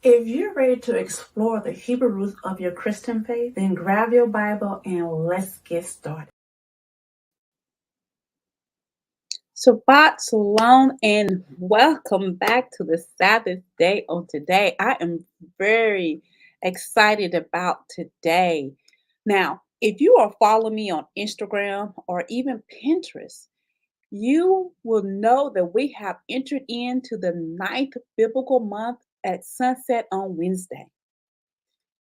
If you're ready to explore the Hebrew roots of your Christian faith, then grab your Bible and let's get started. Shabbat Shalom and welcome back to the Sabbath day on today. I am very excited about today. Now, if you are following me on Instagram or even Pinterest, you will know that we have entered into the ninth biblical month at sunset on Wednesday.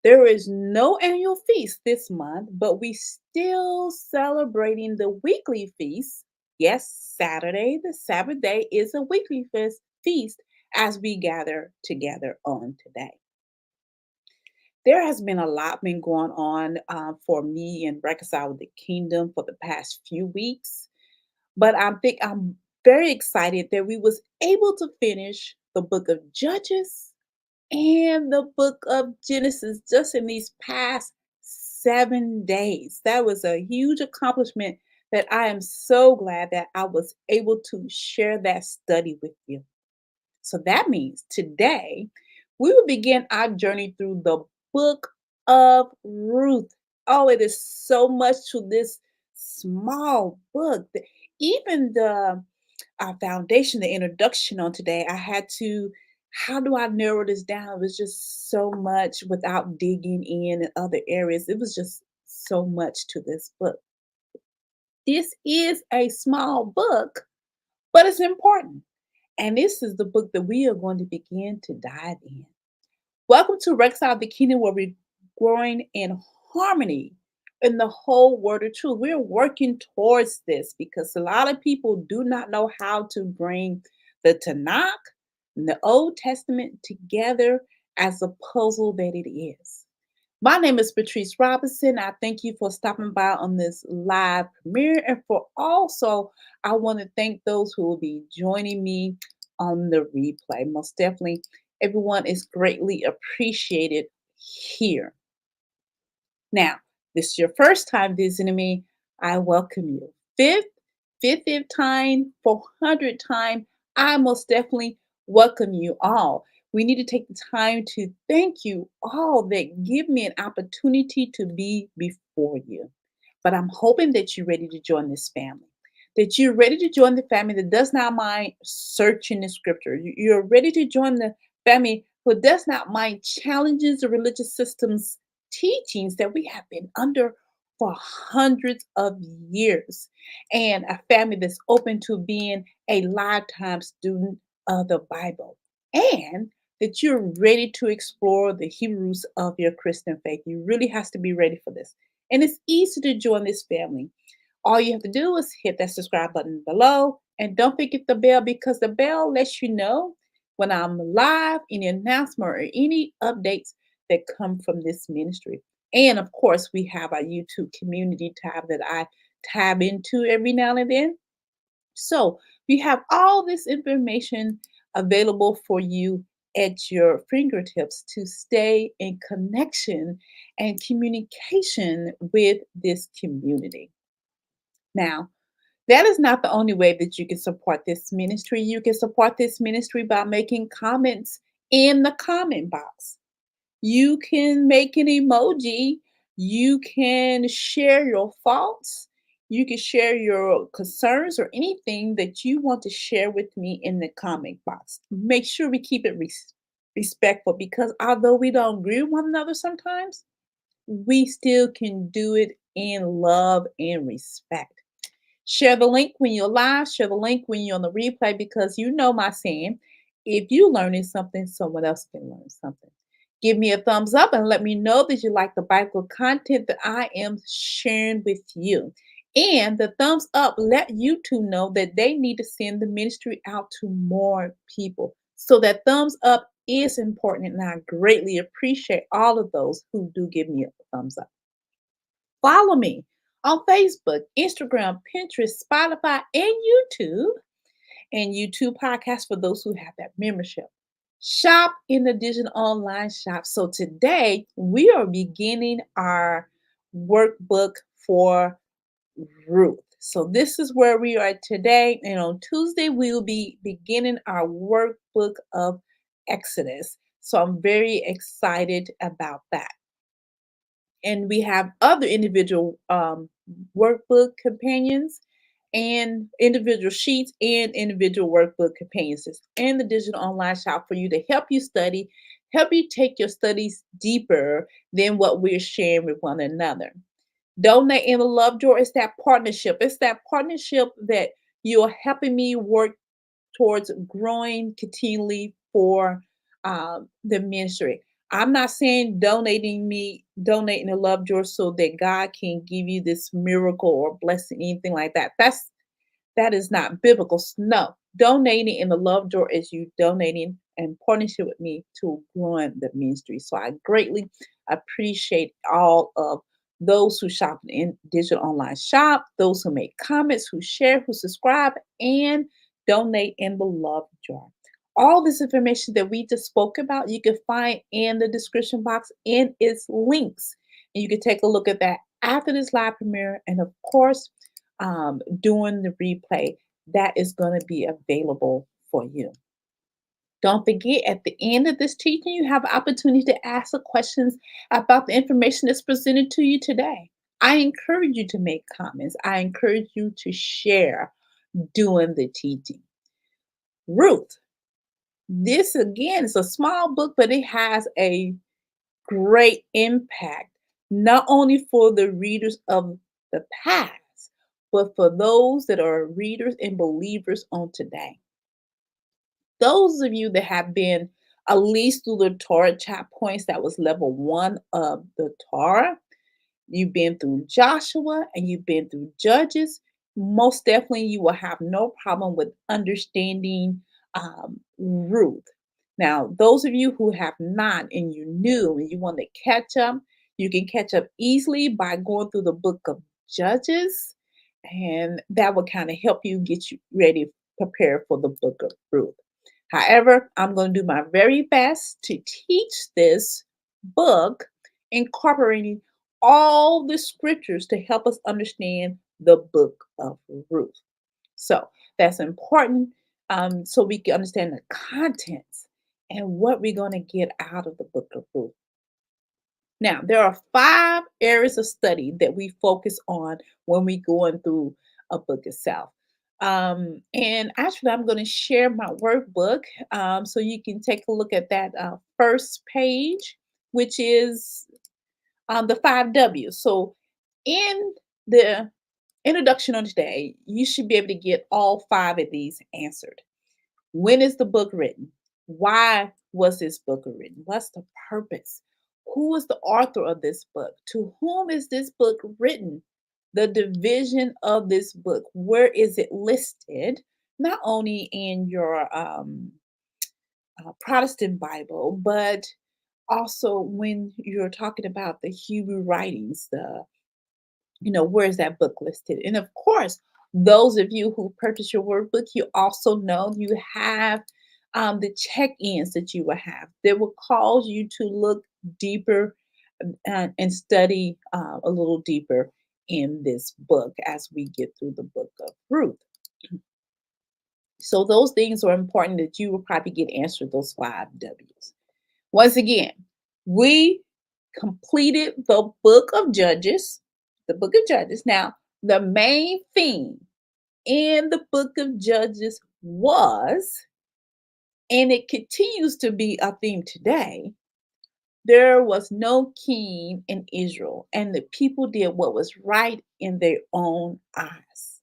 There is no annual feast this month, but we still celebrating the weekly feast. Yes, Saturday, the Sabbath day, is a weekly feast as we gather together on today. There has been a lot been going on for me and Reconcile with the Kingdom for the past few weeks, but I'm very excited that we was able to finish the book of Judges and the book of Genesis just in these past 7 days. That was a huge accomplishment that I am so glad that I was able to share that study with you. So that means today we will begin our journey through the book of Ruth. Oh, it is so much to this small book. Even the foundation, the introduction on today, I had to, how do I narrow this down? It was just so much without digging in other areas. It was just so much to this book. This is a small book, but it's important. And this is the book that we are going to begin to dive in. Welcome to Reconcile the Kingdom, where we're growing in harmony in the whole word of truth. We're working towards this because a lot of people do not know how to bring the Tanakh and the Old Testament together as a puzzle that it is. My name is Patrice Robinson. I thank you for stopping by on this live premiere. And for also, I want to thank those who will be joining me on the replay. Most definitely, everyone is greatly appreciated here. Now, this is your first time visiting me. I welcome you. Fifth time, 400 time, I most definitely welcome you all. We need to take the time to thank you all that give me an opportunity to be before you. But I'm hoping that you're ready to join this family, that you're ready to join the family that does not mind searching the scripture. You're ready to join the family who does not mind challenges the religious systems teachings that we have been under for hundreds of years, and a family that's open to being a lifetime student of the Bible, and that you're ready to explore the Hebrews of your Christian faith. You really has to be ready for this. And it's easy to join this family. All you have to do is hit that subscribe button below, and don't forget the bell, because the bell lets you know when I'm live, any announcement or any updates that come from this ministry. And of course, we have our YouTube community tab that I tab into every now and then. So we have all this information available for you at your fingertips to stay in connection and communication with this community. Now, that is not the only way that you can support this ministry. You can support this ministry by making comments in the comment box. You can make an emoji. You can share your thoughts. You can share your concerns or anything that you want to share with me in the comment box. Make sure we keep it respectful, because although we don't agree with one another sometimes, we still can do it in love and respect. Share the link when you're live, share the link when you're on the replay, because you know my saying, if you learning something, someone else can learn something. Give me a thumbs up and let me know that you like the Bible content that I am sharing with you. And the thumbs up let YouTube know that they need to send the ministry out to more people. So that thumbs up is important, and I greatly appreciate all of those who do give me a thumbs up. Follow me on Facebook, Instagram, Pinterest, Spotify, and YouTube. And YouTube podcast for those who have that membership. Shop in the digital online shop. So today we are beginning our workbook for Ruth. So this is where we are today. And on Tuesday, we will be beginning our workbook of Exodus. So I'm very excited about that. And we have other individual workbook companions and individual sheets and individual workbook companions in the digital online shop for you to help you study, help you take your studies deeper than what we're sharing with one another. Donate in the love drawer is that partnership. It's that partnership that you're helping me work towards growing continually for the ministry. I'm not saying donating the love drawer so that God can give you this miracle or blessing, anything like that. That is not biblical. No, donating in the love drawer is you donating and partnership with me to growing the ministry. So I greatly appreciate all of those who shop in digital online shop, those who make comments, who share, who subscribe, and donate in the love jar. All this information that we just spoke about, you can find in the description box in its links. And you can take a look at that after this live premiere. And of course, during the replay, that is going to be available for you. Don't forget, at the end of this teaching, you have an opportunity to ask the questions about the information that's presented to you today. I encourage you to make comments. I encourage you to share during the teaching. Ruth, this again is a small book, but it has a great impact, not only for the readers of the past, but for those that are readers and believers on today. Those of you that have been at least through the Torah chat points, that was level 1 of the Torah. You've been through Joshua and you've been through Judges. Most definitely, you will have no problem with understanding Ruth. Now, those of you who have not and you're new and you want to catch up, you can catch up easily by going through the book of Judges, and that will kind of help you get you ready, prepared for the book of Ruth. However, I'm going to do my very best to teach this book, incorporating all the scriptures to help us understand the book of Ruth. So that's important, so we can understand the contents and what we're going to get out of the book of Ruth. Now, there are 5 areas of study that we focus on when we going through a book itself. And actually, I'm going to share my workbook so you can take a look at that first page, which is the 5 W's. So, in the introduction on today, you should be able to get all 5 of these answered. When is the book written? Why was this book written? What's the purpose? Who is the author of this book? To whom is this book written? The division of this book. Where is it listed? Not only in your Protestant Bible, but also when you're talking about the Hebrew writings, where is that book listed? And of course, those of you who purchase your workbook, you also know you have the check-ins that you will have that will cause you to look deeper and study a little deeper in this book as we get through the book of Ruth. So those things are important that you will probably get answered, those 5 W's. Once again, we completed the book of Judges, Now, the main theme in the book of Judges was, and it continues to be a theme today, there was no king in Israel, and the people did what was right in their own eyes.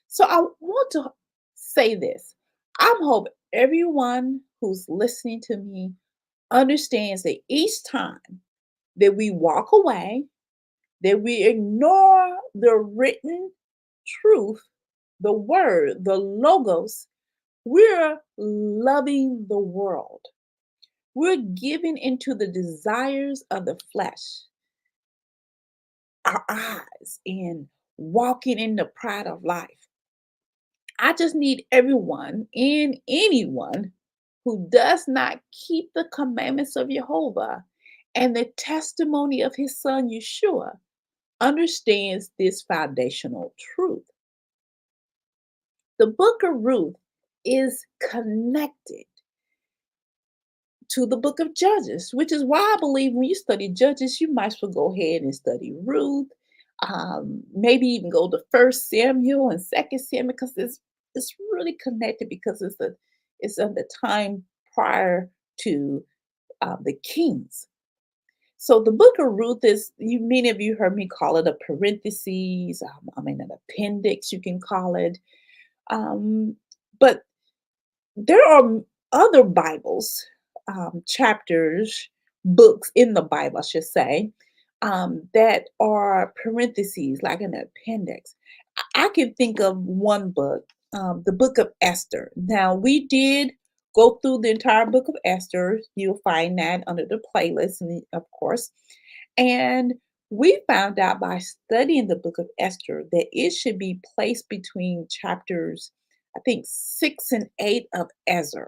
So I want to say this. I hope everyone who's listening to me understands that each time that we walk away, that we ignore the written truth, the word, the logos, we're loving the world. We're giving into the desires of the flesh, our eyes, and walking in the pride of life. I just need everyone and anyone who does not keep the commandments of Yehovah and the testimony of his son Yeshua understands this foundational truth. The book of Ruth is connected to the book of Judges, which is why I believe when you study Judges, you might as well go ahead and study Ruth. Maybe even go to First Samuel and Second Samuel because it's really connected because it's of the time prior to the kings. So the book of Ruth is, you many of you heard me call it a parentheses. An appendix, you can call it. Um, but there are other Bibles, chapters, books in the Bible, I should say, that are parentheses, like an appendix. I can think of one book, the Book of Esther. Now, we did go through the entire Book of Esther. You'll find that under the playlist, of course. And we found out by studying the Book of Esther that it should be placed between chapters, I think, 6 and 8 of Ezra.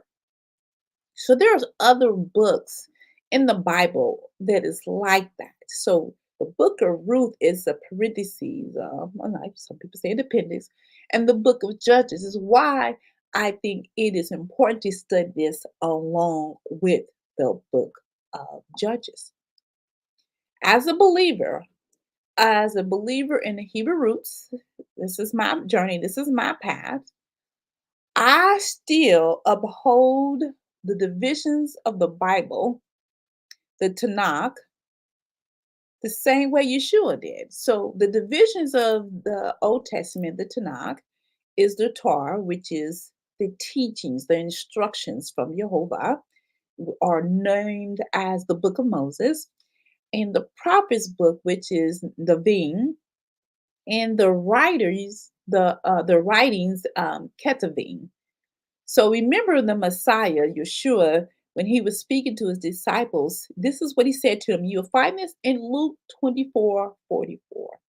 So there's other books in the Bible that is like that. So the book of Ruth is a parentheses, like some people say an appendix, and the book of Judges is why I think it is important to study this along with the book of Judges. As a believer, in the Hebrew roots, this is my journey, this is my path. I still uphold the divisions of the Bible, the Tanakh, the same way Yeshua did. So the divisions of the Old Testament, the Tanakh, is the Torah, which is the teachings, the instructions from Yehovah, are named as the Book of Moses, and the Prophets book, which is the Vim, and the writings, Ketuvim. So remember the Messiah, Yeshua, when he was speaking to his disciples, this is what he said to them. You'll find this in Luke 24:44.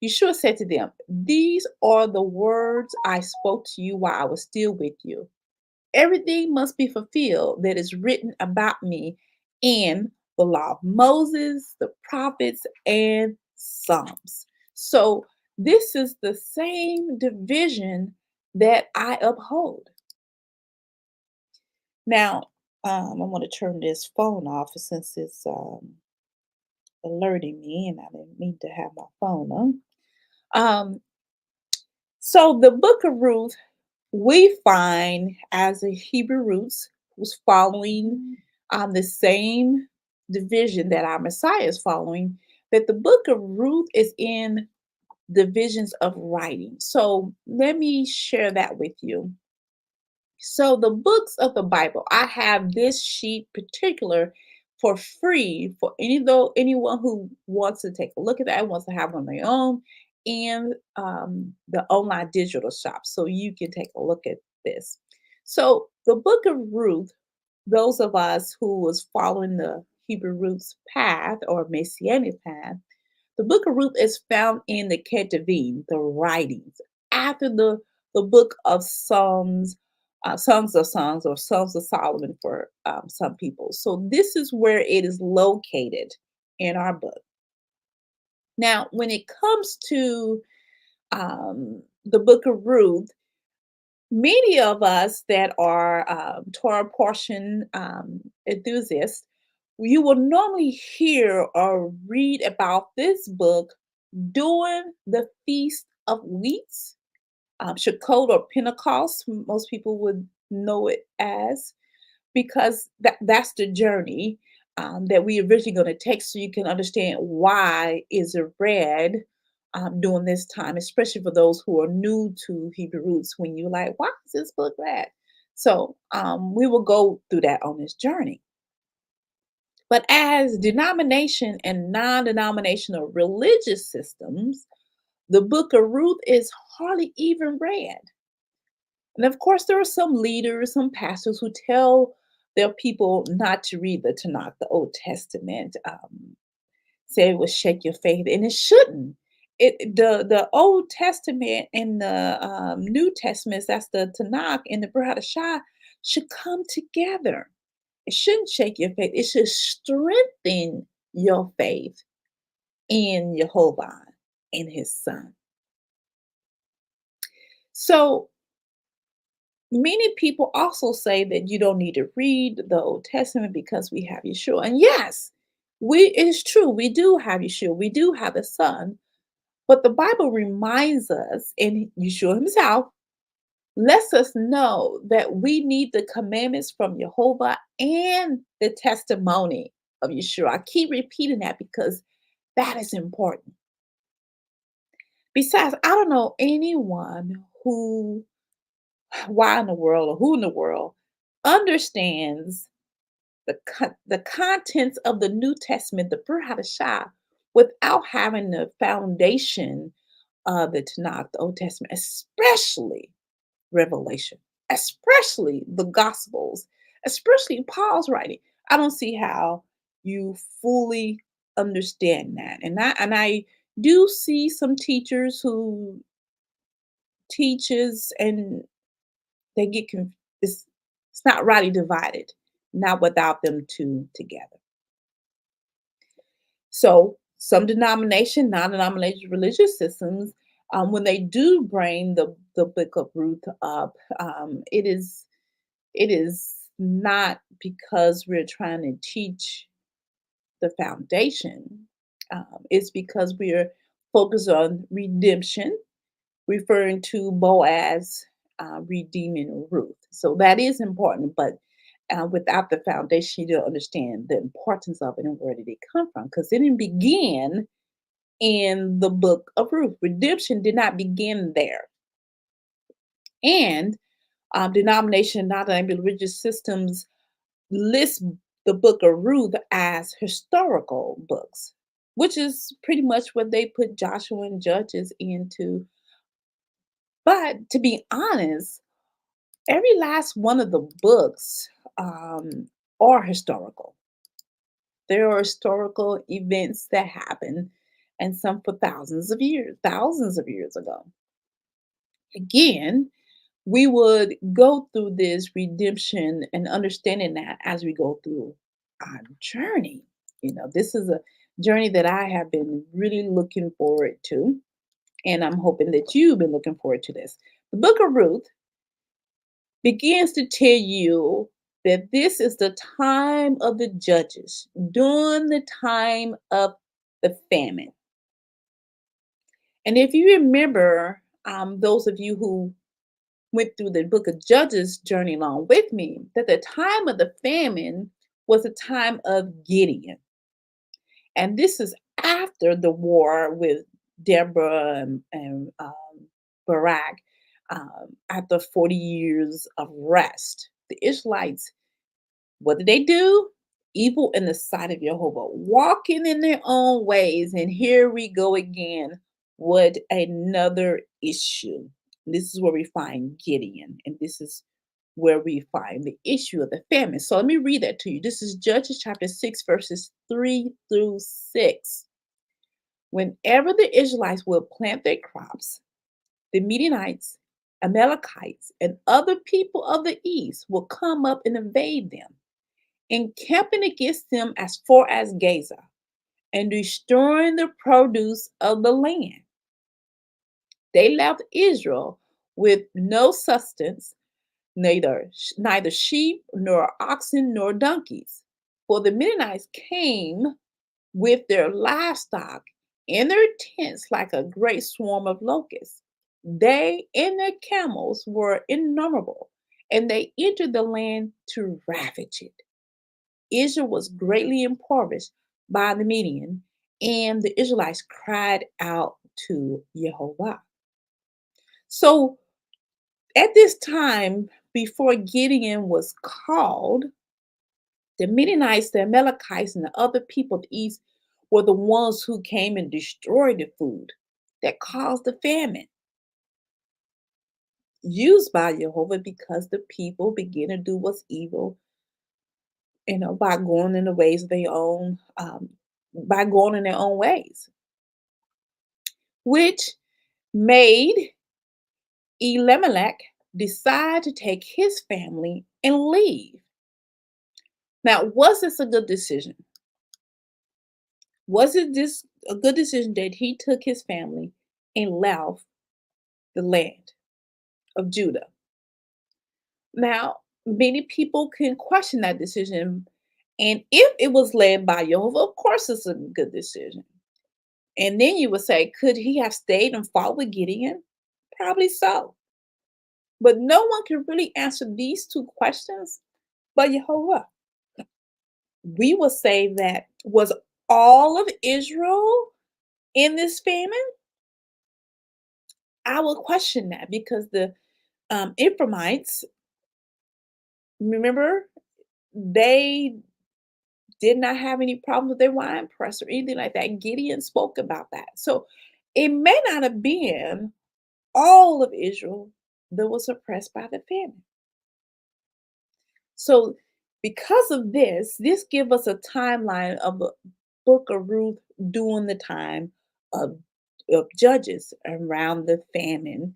Yeshua said to them, "These are the words I spoke to you while I was still with you. Everything must be fulfilled that is written about me in the law of Moses, the prophets, and Psalms." So this is the same division that I uphold. Now, I want to turn this phone off since it's alerting me, and I didn't mean to have my phone on. So the book of Ruth, we find as a Hebrew roots was following the same division that our Messiah is following, that the book of Ruth is in divisions of writing. So let me share that with you. So the books of the Bible, I have this sheet particular for free for anyone who wants to take a look at that, wants to have on their own, and the online digital shop. So you can take a look at this. So the book of Ruth, those of us who was following the Hebrew roots path or Messianic path, the book of Ruth is found in the Ketuvim, the writings, after the book of Psalms, Songs of Songs, or Songs of Solomon for some people. So this is where it is located in our book. Now, when it comes to the book of Ruth, many of us that are Torah portion enthusiasts, you will normally hear or read about this book during the Feast of Weeks, Sukkot or Pentecost, most people would know it as, because that's the journey that we originally going to take, so you can understand why is it read during this time, especially for those who are new to Hebrew roots. When you're like, why is this book read? So we will go through that on this journey. But as denomination and non-denominational religious systems, the book of Ruth is hardly even read. And of course, there are some leaders, some pastors who tell their people not to read the Tanakh, the Old Testament, say it will shake your faith, and it shouldn't. The Old Testament and the New Testaments, that's the Tanakh and the Shah, should come together. It shouldn't shake your faith. It should strengthen your faith in Yehovah and His Son. So Many people also say that you don't need to read the Old Testament because we have Yeshua. And yes, it's true. We do have Yeshua. We do have the Son. But the Bible reminds us, and Yeshua himself lets us know that we need the commandments from Yehovah and the testimony of Yeshua. I keep repeating that because that is important. Besides, I don't know anyone why in the world or who in the world understands the contents of the New Testament, the Brit Hadashah, without having the foundation of the Tanakh, the Old Testament, especially Revelation, especially the Gospels, especially Paul's writing. I don't see how you fully understand that. And I do see some teachers who teaches and they get it's not rightly divided, not without them two together. So some denomination, non-denomination religious systems, when they do bring the Book of Ruth up, it is not because we're trying to teach the foundation. It's because we're focused on redemption, referring to Boaz redeeming Ruth. So that is important, but without the foundation, you don't understand the importance of it and where did it come from. Because it didn't begin in the Book of Ruth. Redemption did not begin there. And denomination, not religious systems list the Book of Ruth as historical books, which is pretty much what they put Joshua and Judges into. But to be honest, every last one of the books are historical. There are historical events that happened, and some for thousands of years ago. Again, we would go through this redemption and understanding that as we go through our journey. This is a journey that I have been really looking forward to, and I'm hoping that you've been looking forward to this. The Book of Ruth begins to tell you that this is the time of the judges, during the time of the famine. And if you remember, those of you who went through the book of Judges journey along with me, that the time of the famine was a time of Gideon. And this is after the war with Deborah and Barak, after 40 years of rest. The Israelites, what did they do? Evil in the sight of Yehovah, walking in their own ways. And here we go again with another issue. This is where we find Gideon, and this is where we find the issue of the famine. So let me read that to you. This is Judges chapter 6, verses 3 through 6. Whenever the Israelites will plant their crops, the Midianites, Amalekites, and other people of the east will come up and invade them, encamping against them as far as Gaza, and destroying the produce of the land. They left Israel with no sustenance, neither sheep nor oxen nor donkeys. For the Midianites came with their livestock in their tents like a great swarm of locusts. They and their camels were innumerable, and they entered the land to ravage it. Israel was greatly impoverished by the Midian, and the Israelites cried out to Yehovah. So at this time, before Gideon was called, the Midianites, the Amalekites, and the other people of the east were the ones who came and destroyed the food that caused the famine, used by Jehovah because the people began to do what's evil, by going in the ways of their own, by going in their own ways, which made Elimelech decide to take his family and leave. Now, was this a good decision? Was it this a good decision that he took his family and left the land of Judah? Now, many people can question that decision. And if it was led by Yehovah, of course it's a good decision. And then you would say, could he have stayed and fought with Gideon? Probably so. But no one can really answer these two questions but Yehovah. We will say that was all of Israel in this famine? I will question that because the Ephraimites, remember, they did not have any problem with their wine press or anything like that. Gideon spoke about that. So it may not have been all of Israel that was oppressed by the famine. So because of this gives us a timeline of the Book of Ruth during the time of, of Judges around the famine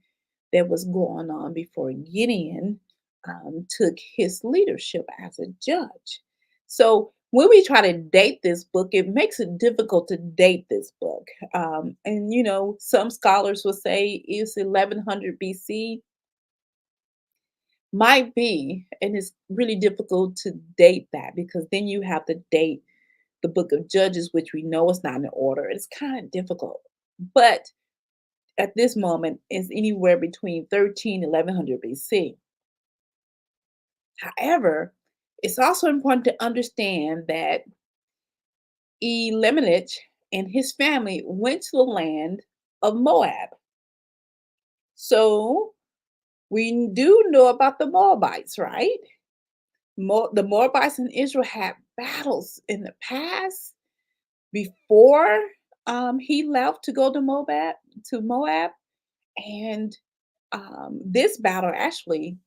that was going on before Gideon took his leadership as a judge. So when we try to date this book, it makes it difficult to date this book. And some scholars will say it's 1100 BC. Might be, and it's really difficult to date that because then you have to date the Book of Judges, which we know is not in order. It's kind of difficult. But at this moment, it's anywhere between 13 and 1100 BC. However, it's also important to understand that Elimelech and his family went to the land of Moab. So we do know about the Moabites, right? The Moabites and Israel had battles in the past before he left to go to Moab, and this battle actually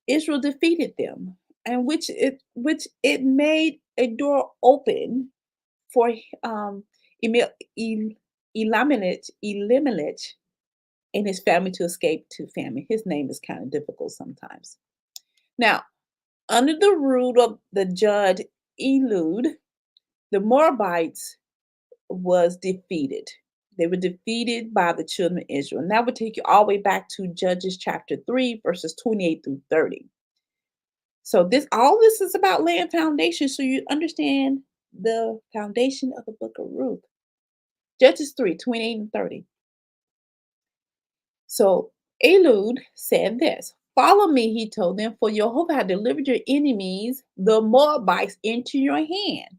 Israel defeated them, and which it made a door open for Emil, Elimelech and his family to escape to famine. His name is kind of difficult sometimes. Now, under the rule of the judge Elud, the Moabites was defeated. They were defeated by the children of Israel. And that would take you all the way back to Judges chapter 3, verses 28 through 30. So all this is about laying foundation so you understand the foundation of the book of Ruth. Judges 3, 28 and 30. So Elud said this. Follow me, he told them, for Jehovah had delivered your enemies, the Moabites, into your hand.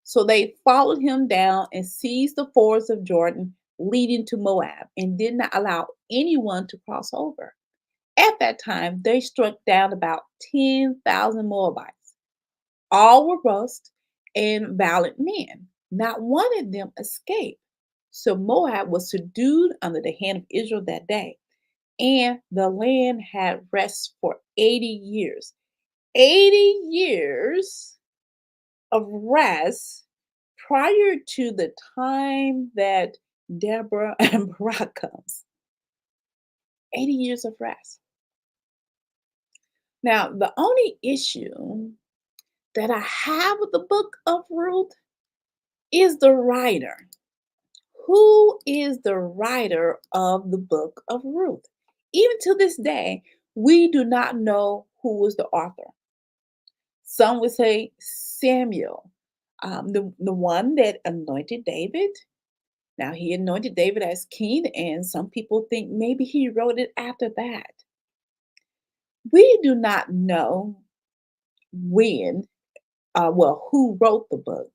So they followed him down and seized the fords of Jordan leading to Moab and did not allow anyone to cross over. At that time, they struck down about 10,000 Moabites. All were robust and valiant men. Not one of them escaped. So Moab was subdued under the hand of Israel that day, and the land had rest for 80 years. 80 years of rest prior to the time that Deborah and Barak comes. 80 years of rest. Now, the only issue that I have with the book of Ruth is the writer. Who is the writer of the book of Ruth? Even to this day, we do not know who was the author. Some would say Samuel, the one that anointed David. Now, he anointed David as king, and some people think maybe he wrote it after that. We do not know when, who wrote the book,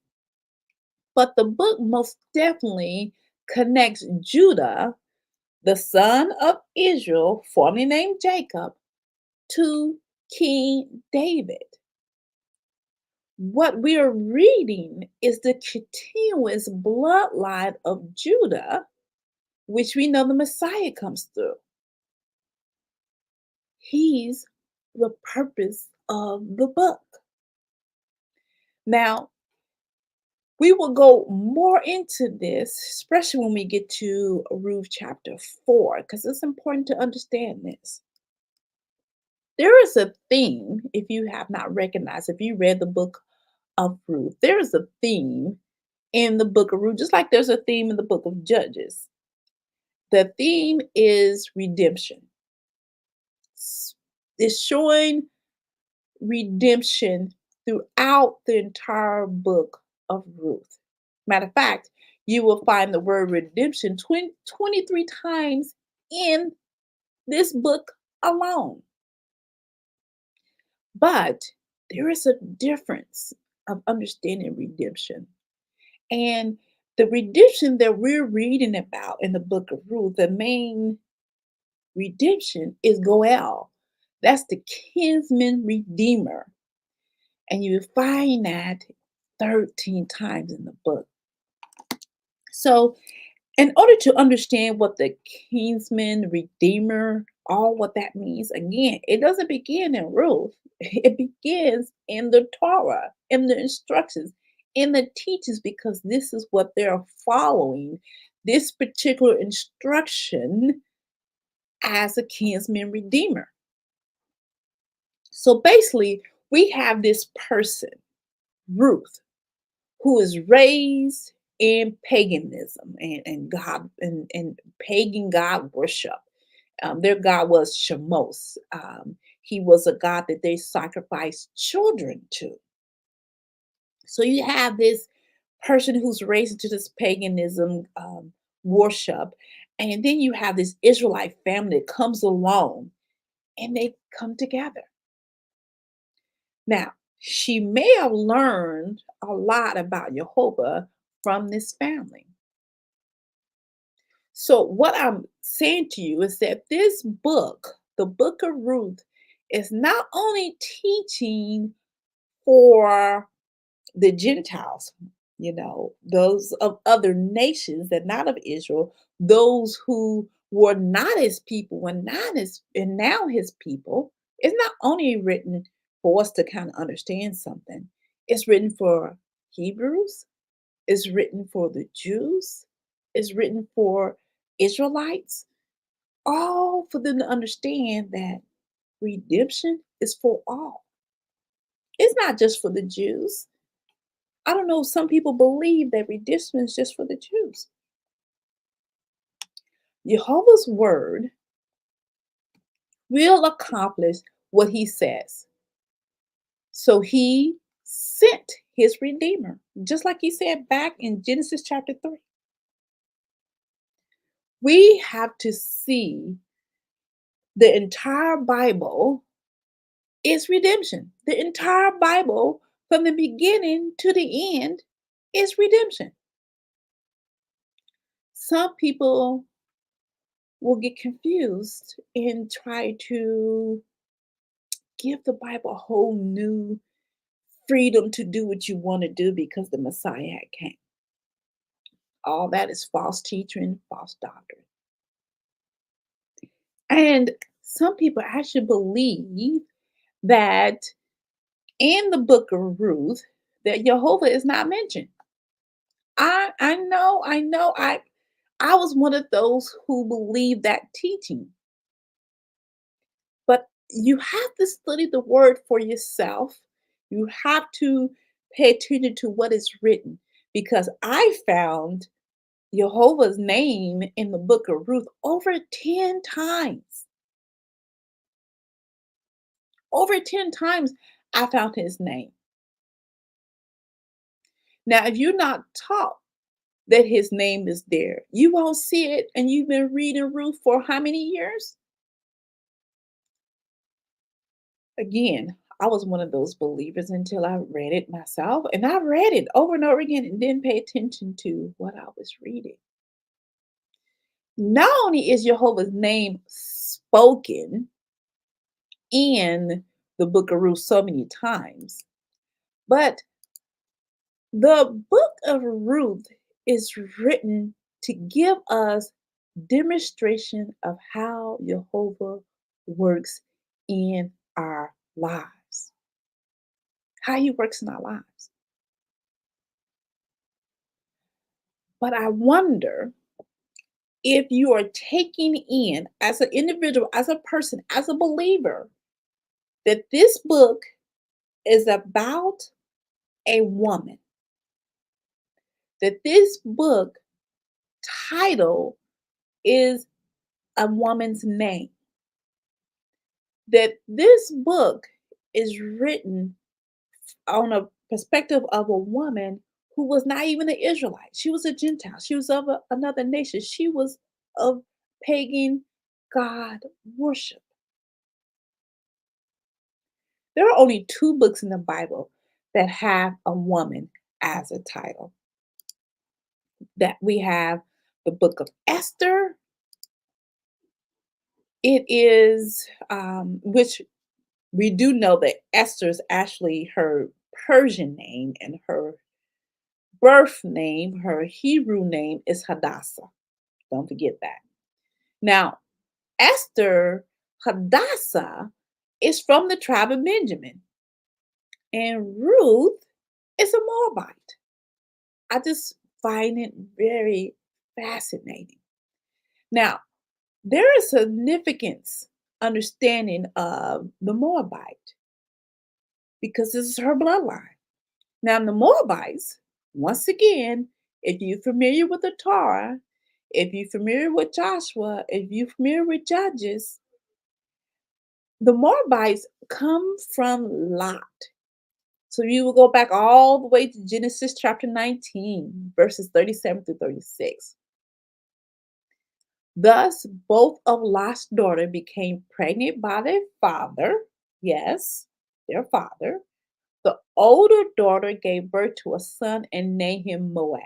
but the book most definitely connects Judah, the son of Israel, formerly named Jacob, to King David. What we are reading is the continuous bloodline of Judah, which we know the Messiah comes through. He's the purpose of the book. Now, we will go more into this, especially when we get to Ruth chapter 4, because it's important to understand this. There is a theme, if you have not recognized, if you read the book of Ruth, there is a theme in the book of Ruth, just like there's a theme in the book of Judges. The theme is redemption. It's showing redemption throughout the entire book of Ruth. Matter of fact, you will find the word redemption 23 times in this book alone. But there is a difference of understanding redemption. And the redemption that we're reading about in the book of Ruth, the main redemption is Goel. That's the kinsman-redeemer. And you find that 13 times in the book. So, in order to understand what the kinsman redeemer, all what that means, again, it doesn't begin in Ruth. It begins in the Torah, in the instructions, in the teachings, because this is what they're following. This particular instruction as a kinsman redeemer. So basically, we have this person, Ruth, who is raised in paganism and God and pagan God worship. Their God was Shemos. He was a god that they sacrificed children to. So you have this person who's raised into this paganism worship, and then you have this Israelite family that comes along and they come together. Now, she may have learned a lot about Yehovah from this family. So, what I'm saying to you is that this book, the book of Ruth, is not only teaching for the Gentiles, those of other nations that not of Israel, those who were not his people, were not his, and now his people. It's not only written for us to kind of understand something, it's written for Hebrews, it's written for the Jews, it's written for Israelites, all for them to understand that redemption is for all. It's not just for the Jews. I don't know, some people believe that redemption is just for the Jews. Jehovah's word will accomplish what he says. So he sent his redeemer, just like he said back in Genesis chapter 3. We have to see the entire Bible is redemption. The entire Bible, from the beginning to the end, is redemption. Some people will get confused and try to give the Bible a whole new freedom to do what you want to do because the Messiah had came. All that is false teaching, false doctrine. And some people actually believe that in the book of Ruth, that Yehovah is not mentioned. I was one of those who believed that teaching. But you have to study the word for yourself. You have to pay attention to what is written, because I found Jehovah's name in the book of Ruth over 10 times. Over 10 times I found his name. Now, if you're not taught that his name is there, you won't see it, and you've been reading Ruth for how many years? Again, I was one of those believers until I read it myself, and I read it over and over again and didn't pay attention to what I was reading. Not only is Jehovah's name spoken in the book of Ruth so many times, but the book of Ruth is written to give us demonstration of how Jehovah works in our lives. How he works in our lives. But I wonder if you are taking in, as an individual, as a person, as a believer, that this book is about a woman, that this book title is a woman's name, that this book is written on a perspective of a woman who was not even an Israelite. She was a Gentile. She was of another nation. She was of pagan God worship. There are only two books in the Bible that have a woman as a title. That we have the Book of Esther. It is, which we do know that Esther is actually her Persian name, and her birth name, her Hebrew name is Hadassah. Don't forget that. Now, Esther, Hadassah, is from the tribe of Benjamin, and Ruth is a Moabite. I just find it very fascinating. Now, there is significance understanding of the Moabite because this is her bloodline. Now, the Moabites, once again, if you're familiar with the Torah, if you're familiar with Joshua, if you're familiar with Judges, the Moabites come from Lot. So you will go back all the way to Genesis chapter 19, verses 37 through 36. Thus, both of Lot's daughter became pregnant by their father. Yes, their father. The older daughter gave birth to a son and named him Moab.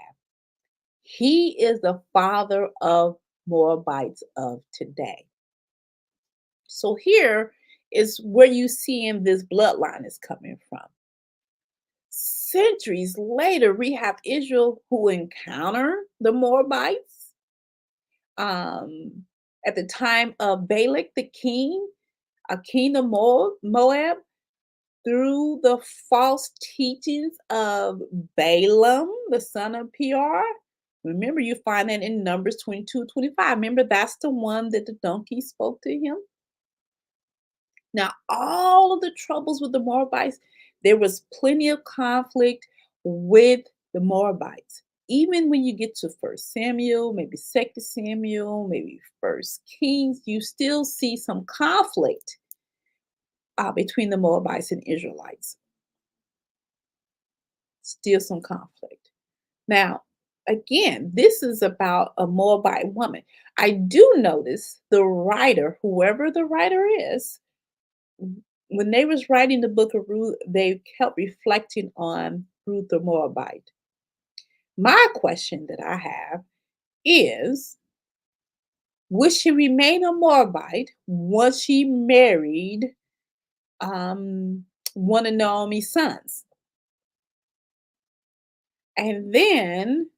He is the father of Moabites of today. So here is where you see in this bloodline is coming from. Centuries later, we have Israel who encounter the Moabites. At the time of Balak the king, a king of Moab, through the false teachings of Balaam, the son of Peor. Remember, you find that in Numbers 22-25. Remember, that's the one that the donkey spoke to him. Now, all of the troubles with the Moabites, there was plenty of conflict with the Moabites. Even when you get to First Samuel, maybe Second Samuel, maybe First Kings, you still see some conflict between the Moabites and Israelites. Still some conflict. Now, again, this is about a Moabite woman. I do notice the writer, whoever the writer is, when they was writing the book of Ruth, they kept reflecting on Ruth the Moabite. My question that I have is, would she remain a Moabite once she married one of Naomi's sons? And then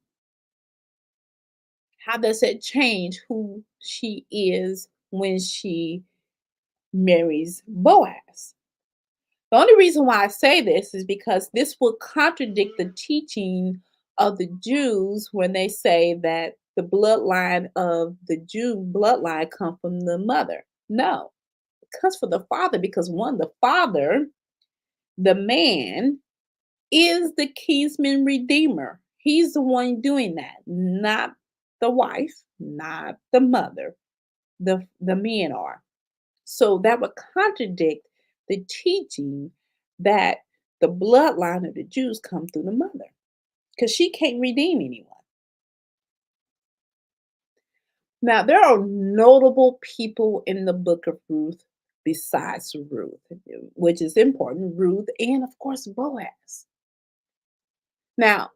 how does it change who she is when she marries Boaz? The only reason why I say this is because this will contradict the teaching of the Jews when they say that the bloodline of the Jew bloodline comes from the mother. No, it comes from the father because one, the father, the man, is the kinsman-redeemer. He's the one doing that, not the wife, not the mother. The men are. So that would contradict the teaching that the bloodline of the Jews come through the mother because she can't redeem anyone. Now, there are notable people in the book of Ruth besides Ruth, which is important, Ruth and, of course, Boaz. Now,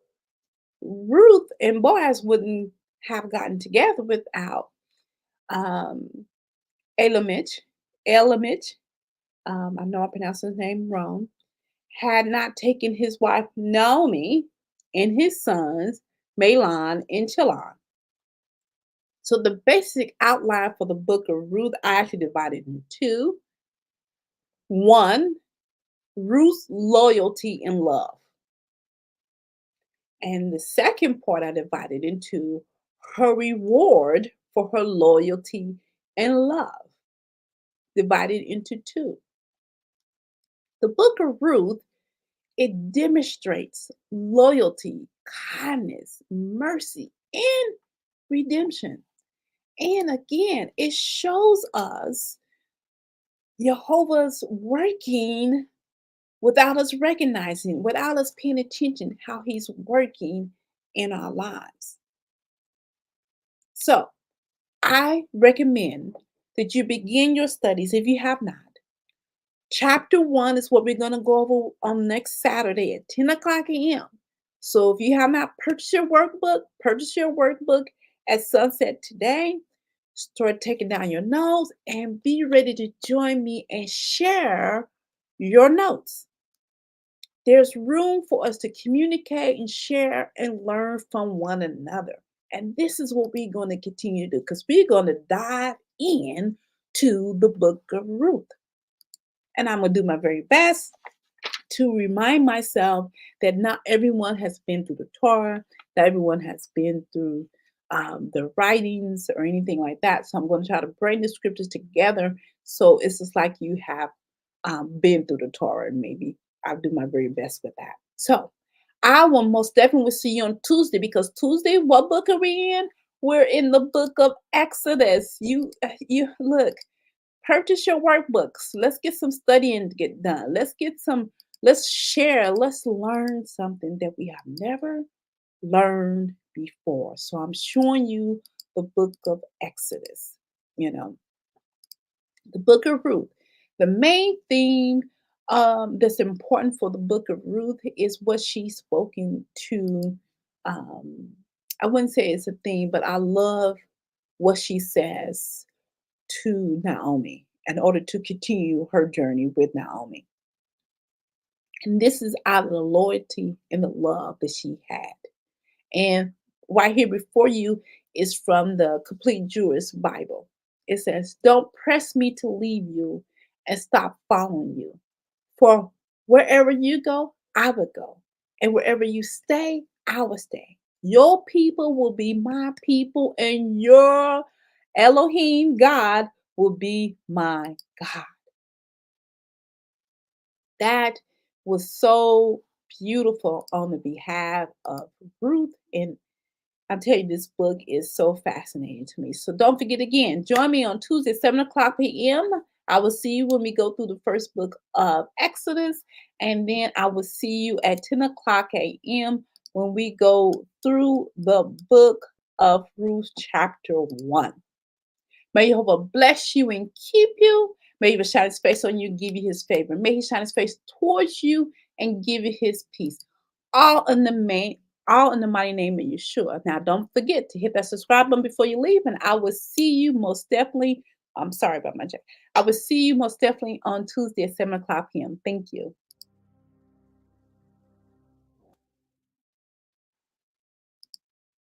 Ruth and Boaz wouldn't have gotten together without Elimelech. I know I pronounced his name wrong, had not taken his wife Naomi and his sons Mahlon and Chilion. So the basic outline for the book of Ruth, I actually divided into two. One, Ruth's loyalty and love. And the second part I divided into her reward for her loyalty and love, divided into two. The book of Ruth, it demonstrates loyalty, kindness, mercy, and redemption. And again, it shows us Jehovah's working without us recognizing, without us paying attention how he's working in our lives. So I recommend that you begin your studies if you have not. Chapter 1 is what we're going to go over on next Saturday at 10 o'clock a.m. So if you have not purchase your workbook at sunset today. Start taking down your notes and be ready to join me and share your notes. There's room for us to communicate and share and learn from one another. And this is what we're going to continue to do because we're going to dive in to the book of Ruth. And I'm going to do my very best to remind myself that not everyone has been through the Torah, that everyone has been through the writings or anything like that. So I'm going to try to bring the scriptures together so it's just like you have been through the Torah, and maybe I'll do my very best with that. So I will most definitely see you on Tuesday because Tuesday, what book are we in? We're in the book of Exodus. You look. Purchase your workbooks. Let's get some studying to get done. Let's share, let's learn something that we have never learned before. So I'm showing you the book of Exodus, you know, the book of Ruth. The main theme that's important for the book of Ruth is what she's spoken to. Um, I wouldn't say it's a theme, but I love what she says to Naomi in order to continue her journey with Naomi. And this is out of the loyalty and the love that she had. And right here before you is from the Complete Jewish Bible. It says, "Don't press me to leave you and stop following you. For wherever you go, I will go. And wherever you stay, I will stay. Your people will be my people, and your Elohim God will be my God." That was so beautiful on the behalf of Ruth. And I tell you, this book is so fascinating to me. So don't forget again, join me on Tuesday, 7 o'clock p.m. I will see you when we go through the first book of Exodus. And then I will see you at 10 o'clock a.m. when we go through the book of Ruth, chapter 1. May Yehovah bless you and keep you. May He shine His face on you, give you His favor. May He shine His face towards you and give you His peace. All in the mighty name of Yeshua. Now, don't forget to hit that subscribe button before you leave, and I will see you most definitely. I'm sorry about my jack. I will see you most definitely on Tuesday at 7 o'clock p.m. Thank you.